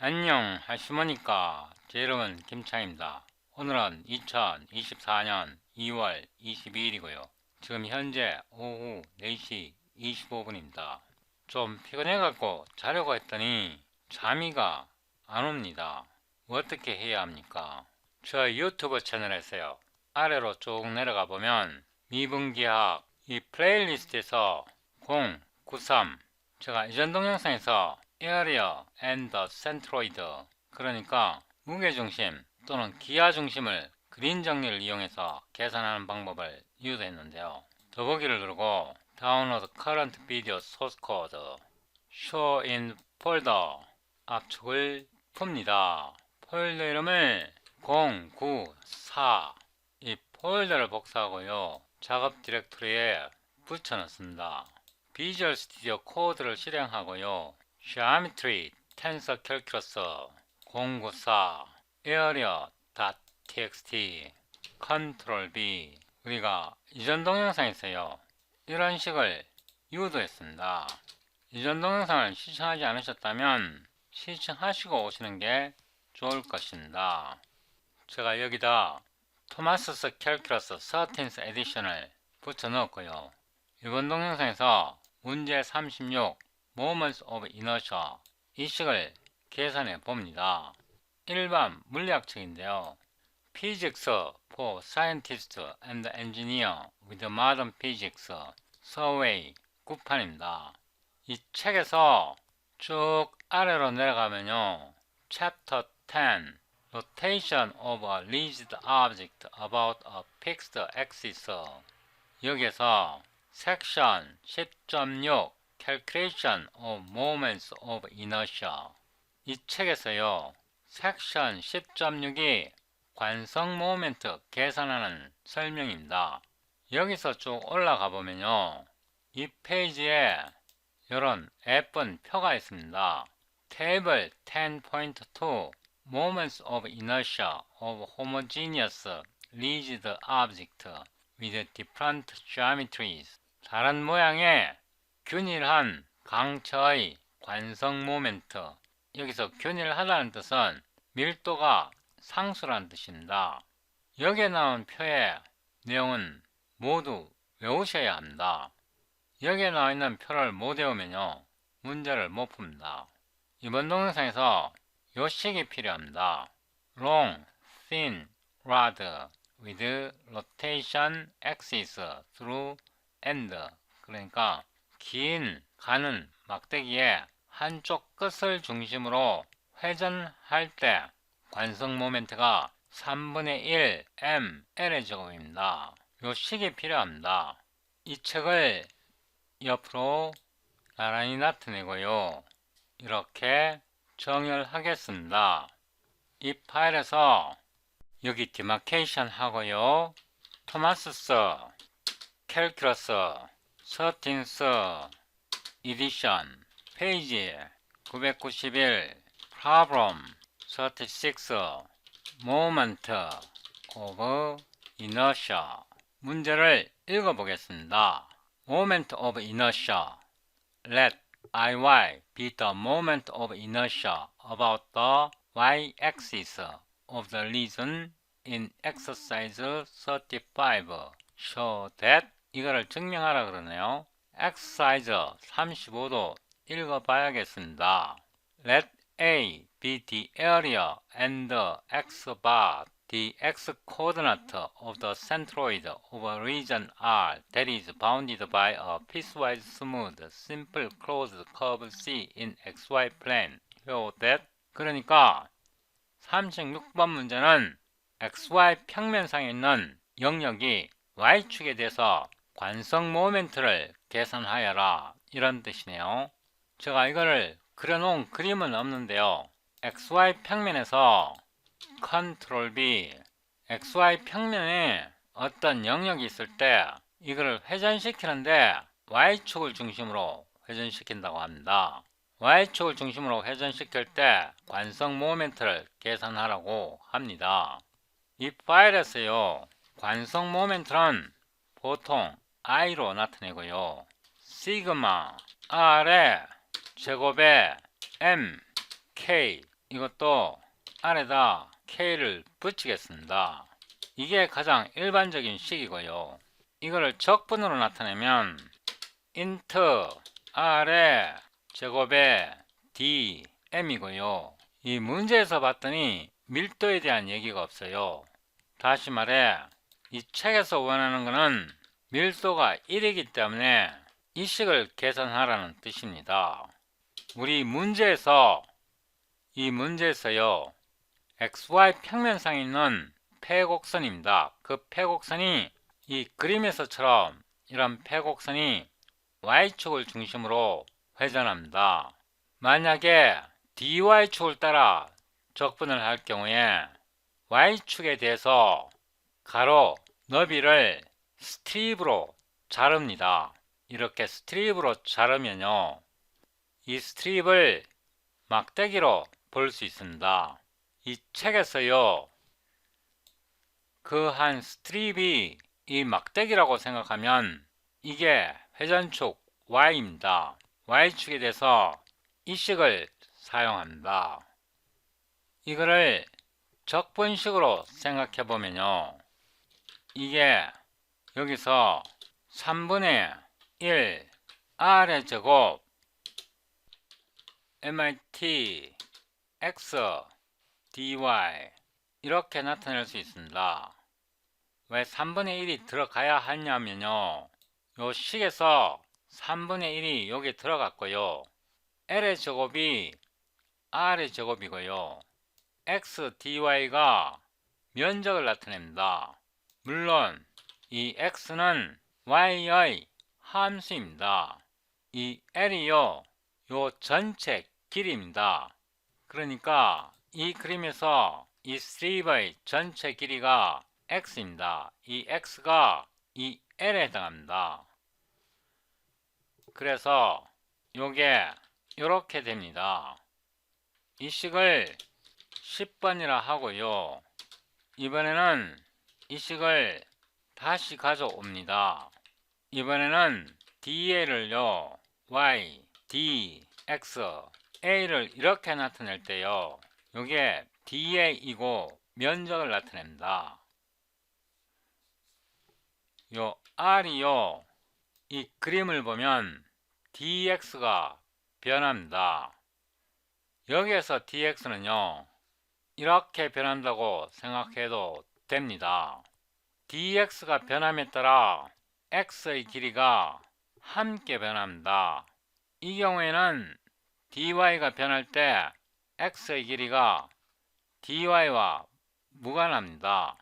안녕하시모니까. 제 이름은 김창입니다. 오늘은 2024년 2월 22일이고요. 지금 현재 오후 4시 25분입니다. 좀 피곤해갖고 자려고 했더니 잠이가 안 옵니다. 어떻게 해야 합니까? 저 유튜브 채널에서요. 아래로 쭉 내려가 보면 미분기학 이 플레이리스트에서 093 제가 이전 동영상에서 에어리어 앤더 센트로이드 그러니까 무게중심 또는 기하중심을 그린 정리를 이용해서 계산하는 방법을 유도했는데요. 더보기를 누르고 다운로드 커런트 비디오 소스 코드 show in folder 압축을 풉니다. 폴더 이름을 094 이 폴더를 복사하고요. 작업 디렉토리에 붙여넣습니다. 비주얼 스튜디오 코드를 실행하고요. Geometry, Tensor Calculus 094 area.txt Ctrl B 우리가 이전 동영상에서요. 이런 식을 유도했습니다. 이전 동영상을 시청하지 않으셨다면 시청하시고 오시는 게 좋을 것입니다. 제가 여기다 토마스스 캘큘러스 13th 에디션을 붙여 넣었고요. 이번 동영상에서 문제 36 Moments of Inertia 이 식을 계산해 봅니다. 일반 물리학책인데요. Physics for Scientists and Engineers with Modern Physics 서웨이 9판입니다. 이 책에서 쭉 아래로 내려가면요. Chapter 10 Rotation of a rigid object about a fixed axis 여기에서 섹션 10.6 Calculation of Moments of Inertia 이 책에서요. 섹션 10.6이 관성 모멘트 계산하는 설명입니다. 여기서 쭉 올라가 보면요. 이 페이지에 이런 예쁜 표가 있습니다. Table 10.2 Moments of Inertia of Homogeneous Rigid Object with Different Geometries 다른 모양의 균일한 강처의 관성 모멘트 여기서 균일하다는 뜻은 밀도가 상수라는 뜻입니다. 여기에 나온 표의 내용은 모두 외우셔야 합니다. 여기에 나와 있는 표를 못 외우면요. 문제를 못 풉니다. 이번 동영상에서 요 식이 필요합니다. Long, thin rod with rotation axis through end 그러니까 긴 가는 막대기에 한쪽 끝을 중심으로 회전할 때 관성 모멘트가 3분의 1 mL의 제곱입니다. 요 식이 필요합니다. 이 책을 옆으로 나란히 나타내고요. 이렇게 정렬하겠습니다. 이 파일에서 여기 디마케이션 하고요. 토마스스 캘큘러스 13th 에디션 페이지 991 Problem 36 Moment of Inertia 문제를 읽어보겠습니다. Moment of inertia. Let Iy be the moment of inertia about the y-axis of the region in exercise 35. Show that 이거를 증명하라 그러네요. exercise 35도 읽어봐야겠습니다. Let A be the area and the x-bar the x-coordinate of the centroid of a region R that is bounded by a piecewise smooth, simple closed curve C in xy plane. Show that 그러니까 36번 문제는 xy 평면상에 있는 영역이 y축에 대해서 관성 모멘트를 계산하여라 이런 뜻이네요. 제가 이거를 그려놓은 그림은 없는데요. xy 평면에서 Ctrl B XY 평면에 어떤 영역이 있을 때 이거를 회전시키는데 Y축을 중심으로 회전시킨다고 합니다. Y축을 중심으로 회전시킬 때 관성 모멘트를 계산하라고 합니다. 이 파일에서요. 관성 모멘트는 보통 I로 나타내고요. 시그마 R의 제곱에 M, K 이것도 아래다 K를 붙이겠습니다. 이게 가장 일반적인 식이고요. 이거를 적분으로 나타내면 int R의 제곱에 dm이고요. 이 문제에서 봤더니 밀도에 대한 얘기가 없어요. 다시 말해 이 책에서 원하는 것은 밀도가 1이기 때문에 이 식을 계산하라는 뜻입니다. 우리 이 문제에서요 XY 평면상에 있는 패곡선입니다. 그 패곡선이 이 그림에서처럼 이런 패곡선이 Y축을 중심으로 회전합니다. 만약에 DY축을 따라 적분을 할 경우에 Y축에 대해서 가로 너비를 스트립으로 자릅니다. 이렇게 스트립으로 자르면요 이 스트립을 막대기로 볼 수 있습니다. 이 책에서요 그 한 스트립이 이 막대기라고 생각하면 이게 회전축 Y입니다. Y축에 대해서 이 식을 사용합니다. 이거를 적분식으로 생각해 보면요 이게 여기서 3분의 1 R의 제곱 MIT X dy 이렇게 나타낼 수 있습니다. 왜 3분의 1이 들어가야 하냐면요 요 식에서 3분의 1이 여기 들어갔고요 L의 제곱이 R의 제곱이고요 X dy가 면적을 나타냅니다. 물론 이 X는 Y의 함수입니다. 이 L이요 요 전체 길이입니다. 그러니까 이 그림에서 이 스트립의 전체 길이가 X입니다. 이 X가 이 L에 해당합니다. 그래서 요게 요렇게 됩니다. 이 식을 10번이라 하고요. 이번에는 이 식을 다시 가져옵니다. 이번에는 DA를요 Y, D, X, A를 이렇게 나타낼 때요 요게 DA이고 면적을 나타냅니다. 요 R이요 이 그림을 보면 DX가 변합니다. 여기에서 DX는요 이렇게 변한다고 생각해도 됩니다. DX가 변함에 따라 X의 길이가 함께 변합니다. 이 경우에는 DY가 변할 때 X의 길이가 DY와 무관합니다.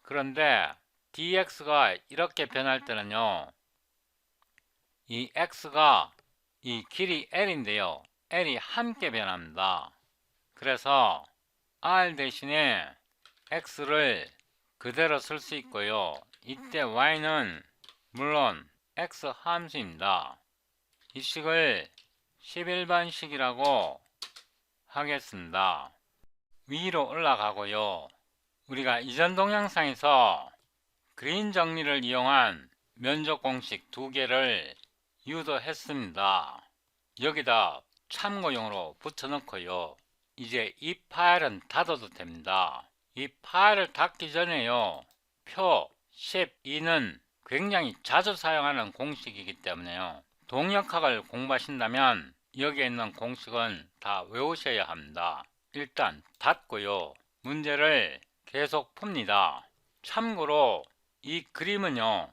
그런데 DX가 이렇게 변할 때는요 이 X가 이 길이 L인데요 L이 함께 변합니다. 그래서 R 대신에 X를 그대로 쓸 수 있고요 이때 Y는 물론 X 함수입니다. 이 식을 11번식이라고 하겠습니다. 위로 올라가고요 우리가 이전 동영상에서 그린 정리를 이용한 면적 공식 2개를 유도했습니다. 여기다 참고용으로 붙여넣고요 이제 이 파일은 닫아도 됩니다. 이 파일을 닫기 전에요 표 12는 굉장히 자주 사용하는 공식이기 때문에요 동역학을 공부하신다면 여기에 있는 공식은 다 외우셔야 합니다. 일단 닫고요 문제를 계속 풉니다. 참고로 이 그림은요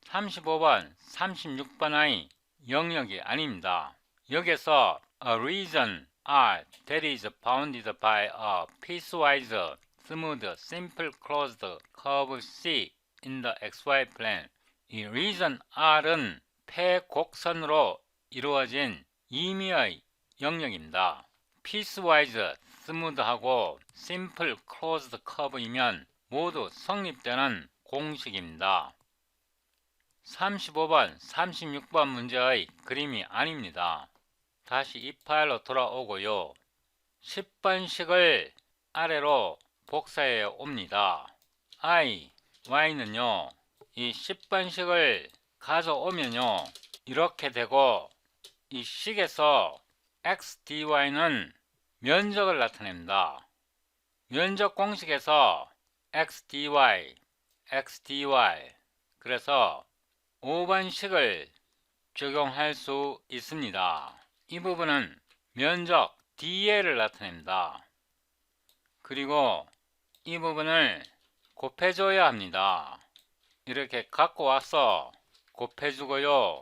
35번 36번의 영역이 아닙니다. 여기서 a region R that is bounded by a piecewise smooth simple closed curve C in the XY plane. 이 region R은 패곡선으로 이루어진 임의의 영역입니다. piecewise smooth하고 simple closed curve이면 모두 성립되는 공식입니다. 35번, 36번 문제의 그림이 아닙니다. 다시 이 파일로 돌아오고요. 10번식을 아래로 복사해 옵니다. I, Y는요. 이 10번식을 가져오면요. 이렇게 되고 이 식에서 X, DY는 면적을 나타냅니다. 면적 공식에서 xdy, xdy 그래서 5번식을 적용할 수 있습니다. 이 부분은 면적 DA를 나타냅니다. 그리고 이 부분을 곱해줘야 합니다. 이렇게 갖고 와서 곱해주고요.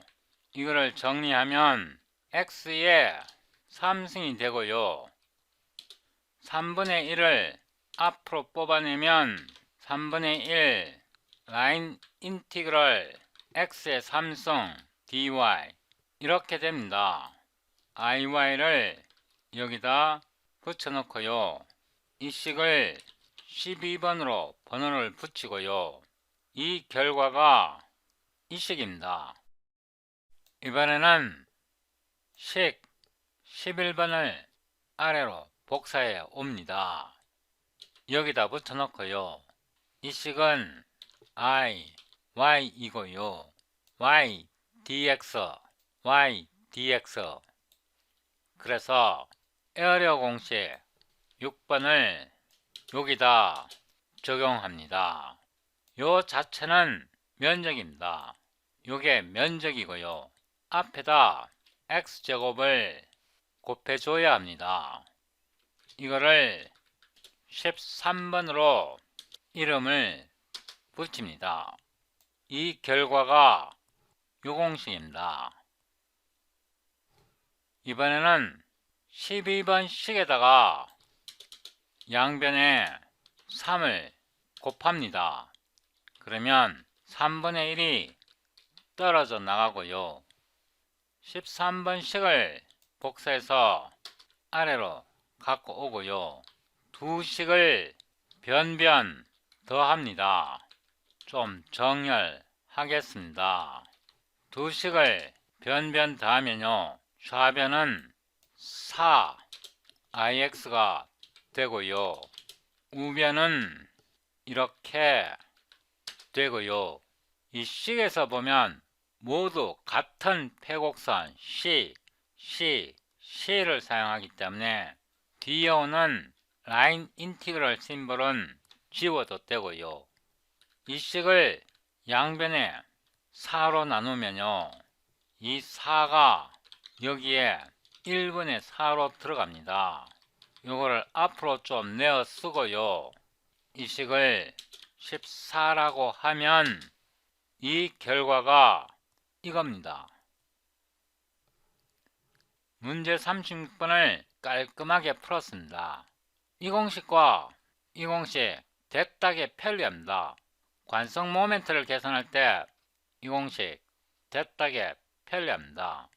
이거를 정리하면 x의 3승이 되고요. 3분의 1을 앞으로 뽑아내면 3분의 1 라인 인티그럴 x의 3승 dy 이렇게 됩니다. iy를 여기다 붙여놓고요. 이 식을 12번으로 번호를 붙이고요. 이 결과가 이 식입니다. 이번에는 식 11번을 아래로 복사해 옵니다. 여기다 붙여놓고요. 이 식은 y, y이고요. y, dx, y, dx 그래서 에어리어 공식 6번을 여기다 적용합니다. 요 자체는 면적입니다. 요게 면적이고요. 앞에다 x제곱을 곱해줘야 합니다. 이거를 13번으로 이름을 붙입니다. 이 결과가 요 공식입니다. 이번에는 12번 식에다가 양변에 3을 곱합니다. 그러면 3분의 1이 떨어져 나가고요. 13번 식을 복사해서 아래로 갖고 오고요. 두 식을 변변 더합니다. 좀 정렬하겠습니다. 두 식을 변변 더하면요. 좌변은 4 ix가 되고요. 우변은 이렇게 되고요. 이 식에서 보면 모두 같은 폐곡선 C를 사용하기 때문에 뒤에 오는 라인 인티그럴 심볼은 지워도 되고요. 이 식을 양변에 4로 나누면요. 이 4가 여기에 1분의 4로 들어갑니다. 요거를 앞으로 좀 내어 쓰고요. 이 식을 14라고 하면 이 결과가 이겁니다. 문제 36번을 깔끔하게 풀었습니다. 이 공식과 이 공식 대딱에 편리합니다. 관성 모멘트를 계산할 때 이 공식 대딱에 편리합니다.